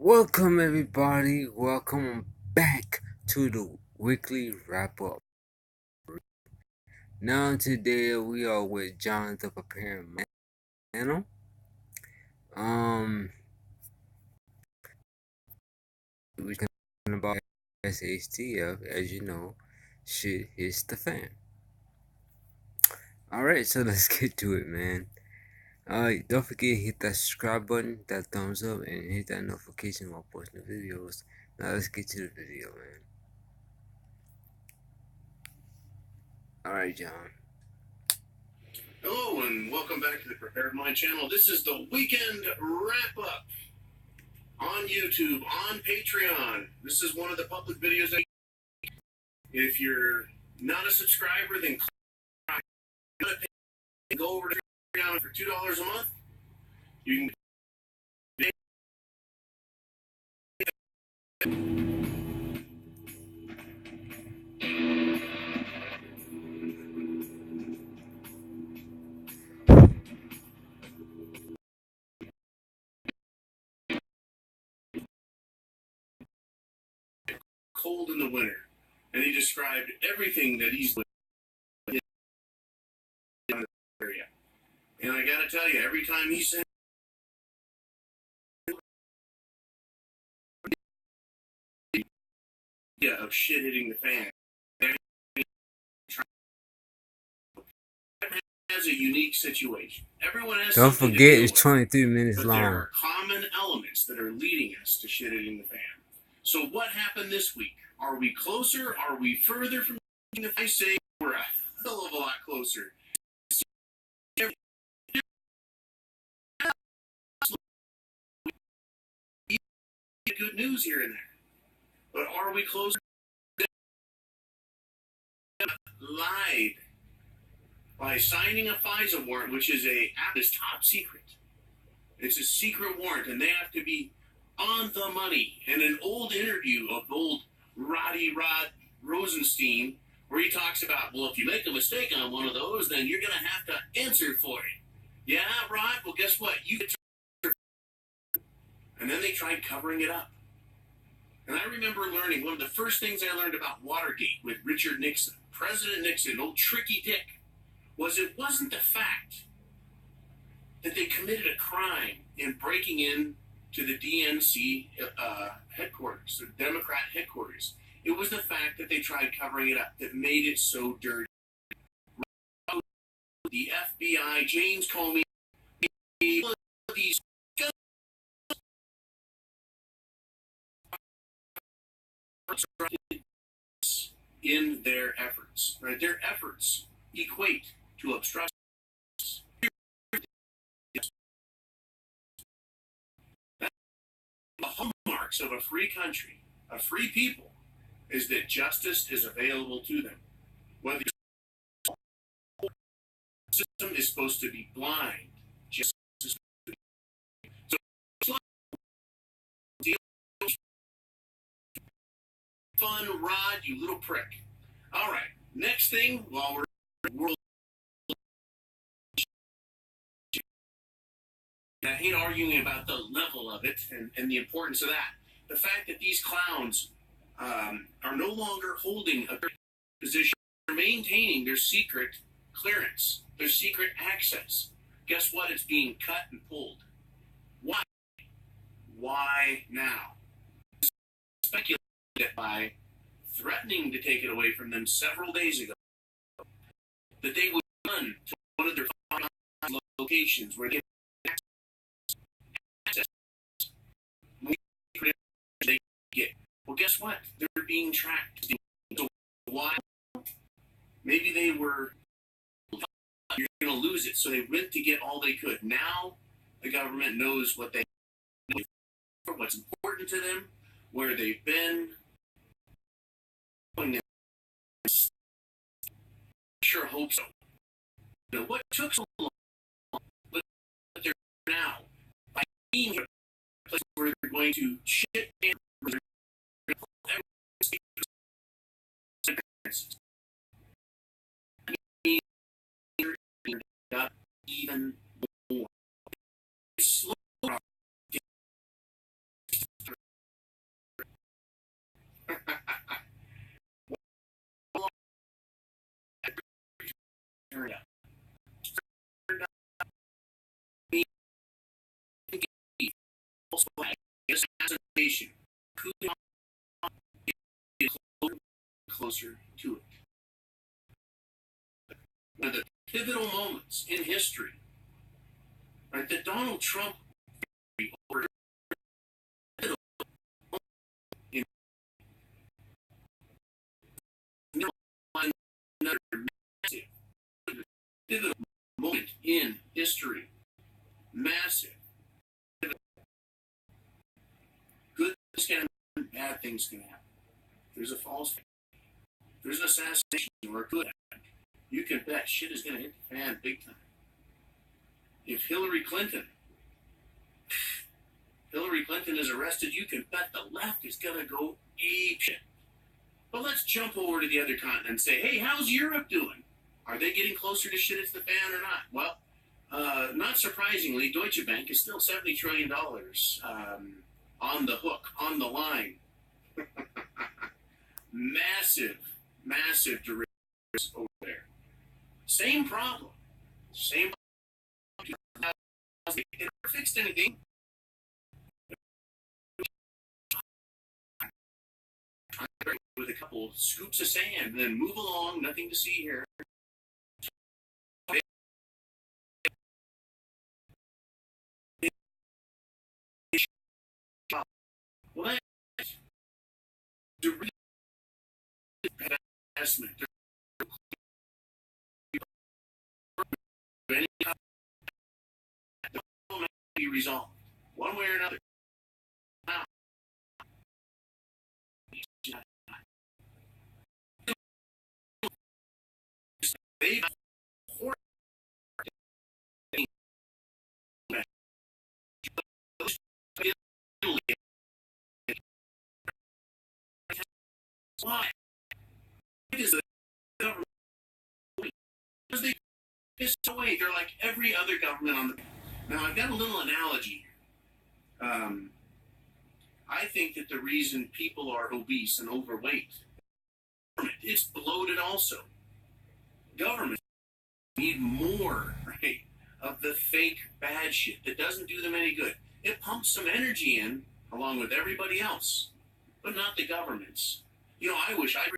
Welcome everybody, welcome back to the weekly wrap up. Now today we are with John the Preparing Man. Um we're talking about SHTF, as you know, shit hits the fan. Alright, so let's get to it, man. Alright, don't forget hit that subscribe button, that thumbs up, and hit that notification while posting the videos. Now let's get to the video, man. Alright, John. Hello and welcome back to the Prepared Mind channel. This is the weekend wrap up on YouTube, on Patreon. This is one of the public videos. If you're not a subscriber, then go over to Patreon for $2 a month. You can cold in the winter, and he described everything that he's lived in the area. And I gotta tell you, every time he said of shit hitting the fan, has a unique situation. Everyone has. Don't forget it's 23 minutes long. There are common elements that are leading us to shit hitting the fan. So what happened this week? Are we closer? Are we further from? If I say we're a hell of a lot closer. Good news here and there, but are we closer? Lied by signing a FISA warrant, which is top secret. It's a secret warrant, and they have to be on the money. And an old interview of old Rod Rosenstein, where he talks about, well, if you make a mistake on one of those, then you're going to have to answer for it. Yeah, Rod? Well, guess what? You get to. And then they tried covering it up. And I remember learning, one of the first things I learned about Watergate with Richard Nixon, President Nixon, old tricky dick, was it wasn't the fact that they committed a crime in breaking in to the DNC headquarters, the Democrat headquarters. It was the fact that they tried covering it up that made it so dirty. The FBI, James Comey, these in their efforts, right? Their efforts equate to obstruction. The hallmarks of a free country, a free people, is that justice is available to them. Whether the system is supposed to be blind, justice. So, fun, Rod, you little prick. All right, next thing, while we're world. I hate arguing about the level of it and the importance of that. The fact that these clowns are no longer holding a position, they're maintaining their secret clearance, their secret access. Guess what? It's being cut and pulled. Why? Why now? Speculated by threatening to take it away from them several days ago that they would run to one of their locations where they get. Well, guess what? They're being tracked. So why? Maybe they were. You're going to lose it, so they went to get all they could. Now the government knows what they, what's important to them, where they've been. Sure hope so. You know, what took so long? But they're now by being here, a place where they're going to shit and even more. flag, assassination, coup closer to it. One of the pivotal moments in history, right, that Donald Trump over in another massive pivotal moment in history. Massive. Good things can happen, bad things can happen. There's a false flag. There's an assassination or a coup. You can bet shit is going to hit the fan big time. If Hillary Clinton is arrested, you can bet the left is going to go apeshit. But let's jump over to the other continent and say, hey, how's Europe doing? Are they getting closer to shit as the fan or not? Well, not surprisingly, Deutsche Bank is still $70 trillion on the hook, on the line. Massive derivatives over there. Same problem. They never fixed anything. With a couple scoops of sand and then move along, nothing to see here. Well, that's the investment. Be resolved one way or another. Now, they've why? Is the government because they pissed away? They're like every other government on the. Now I've got a little analogy. I think that the reason people are obese and overweight, it's bloated also. Government need more, right, of the fake bad shit that doesn't do them any good. It pumps some energy in along with everybody else, but not the governments. You know, I wish I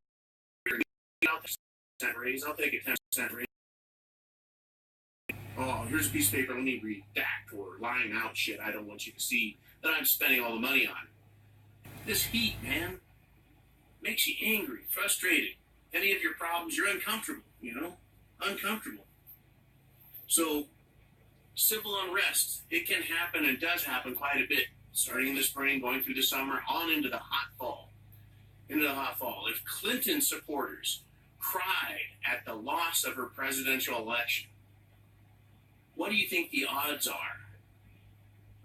out the 10% raise. I'll take a 10% raise. Oh, here's a piece of paper. Let me redact or line out shit I don't want you to see that I'm spending all the money on. This heat, man, makes you angry, frustrated. Any of your problems, you're uncomfortable, you know? Uncomfortable. So, civil unrest, it can happen and does happen quite a bit, starting in the spring, going through the summer, on into the hot fall. If Clinton supporters cried at the loss of her presidential election, what do you think the odds are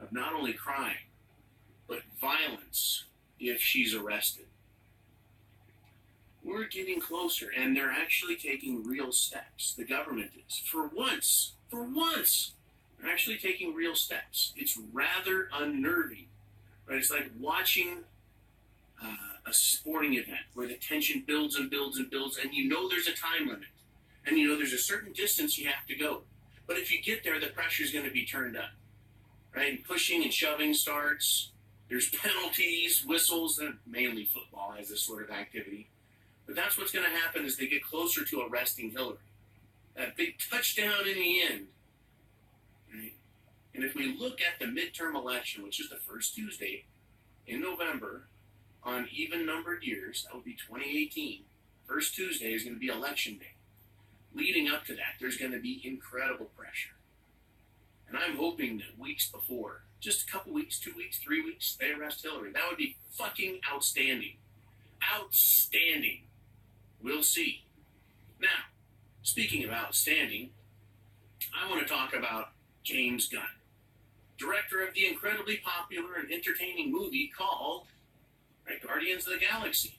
of not only crime, but violence if she's arrested? We're getting closer, and they're actually taking real steps. The government is. For once, they're actually taking real steps. It's rather unnerving, right? It's like watching a sporting event where the tension builds and builds and builds, and you know there's a time limit, and you know there's a certain distance you have to go. But if you get there, the pressure's going to be turned up, right? And pushing and shoving starts. There's penalties, whistles, and mainly football has this sort of activity. But that's what's going to happen as they get closer to arresting Hillary. That big touchdown in the end, right? And if we look at the midterm election, which is the first Tuesday in November, on even-numbered years, that would be 2018, first Tuesday is going to be election day. Leading up to that, there's going to be incredible pressure. And I'm hoping that weeks before, just a couple weeks, 2 weeks, 3 weeks, they arrest Hillary. That would be fucking outstanding. Outstanding. We'll see. Now, speaking of outstanding, I want to talk about James Gunn, director of the incredibly popular and entertaining movie called Guardians of the Galaxy.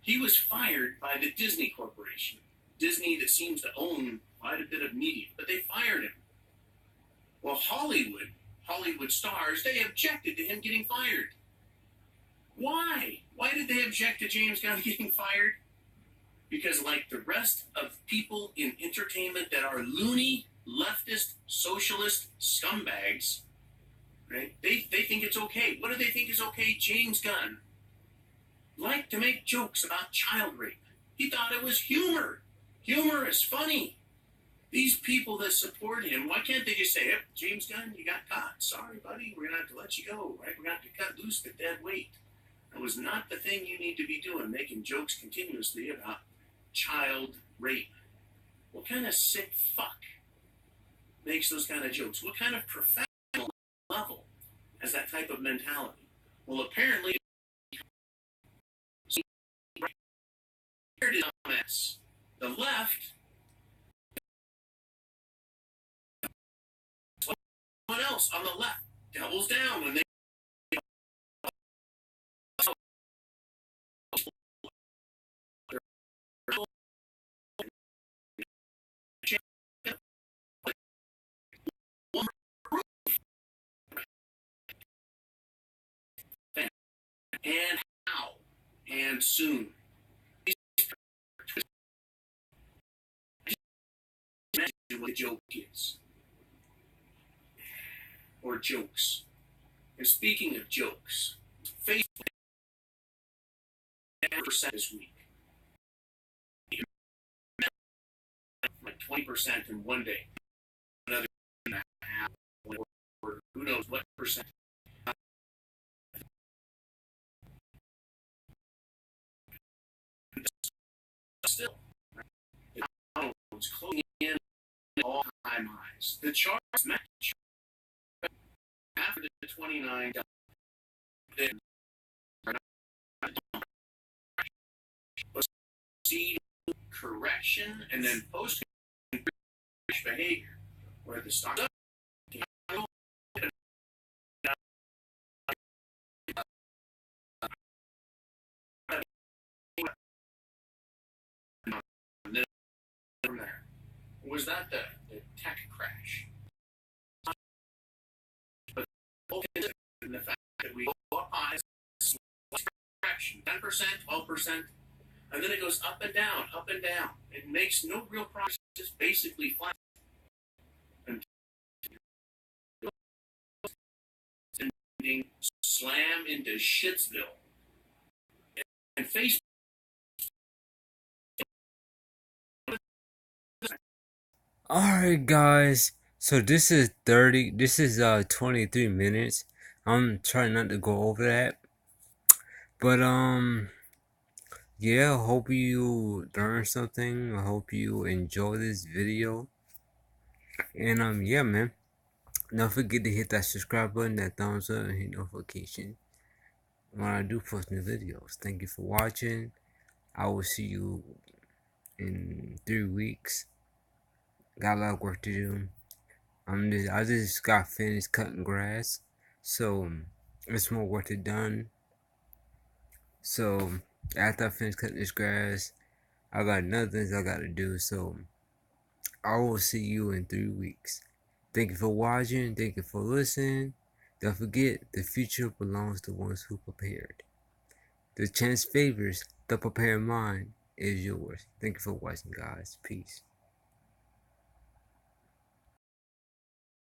He was fired by the Disney Corporation. Disney that seems to own quite a bit of media, but they fired him. Well, Hollywood stars, they objected to him getting fired. Why? Why did they object to James Gunn getting fired? Because like the rest of people in entertainment that are loony, leftist, socialist scumbags, right? They think it's okay. What do they think is okay? James Gunn liked to make jokes about child rape. He thought it was humor. Humor is funny. These people that support him, why can't they just say, hey, James Gunn, you got caught. Sorry, buddy, we're going to have to let you go, right? We're going to have to cut loose the dead weight. That was not the thing you need to be doing, making jokes continuously about child rape. What kind of sick fuck makes those kind of jokes? What kind of professional level has that type of mentality? Well, apparently, here it is a mess. The left, what else on the left doubles down when they and how and soon. Imagine what the joke is. Or jokes. And speaking of jokes, Facebook 10% this week. Like 20% in one day. Another half, or who knows what percent. Still, it's closing in all-time highs. The charts match after the 29 see correction and then post behavior where the stock from there. Was that the tech crash? But the fact that we go up high, correction, 10%, 12%, and then it goes up and down, up and down. It makes no real progress, just basically flat. And slam into Shitsville. And Facebook. Alright guys, so this is 23 minutes. I'm trying not to go over that. But yeah, I hope you learned something. I hope you enjoy this video. And yeah man. Don't forget to hit that subscribe button, that thumbs up, and hit notification when I do post new videos. Thank you for watching. I will see you in 3 weeks. Got a lot of work to do. I just got finished cutting grass, so there's more work to done. So after I finish cutting this grass, I got another things I gotta do. So I will see you in 3 weeks. Thank you for watching. Thank you for listening. Don't forget, the future belongs to ones who prepared. The chance favors the prepared mind is yours. Thank you for watching, guys. Peace.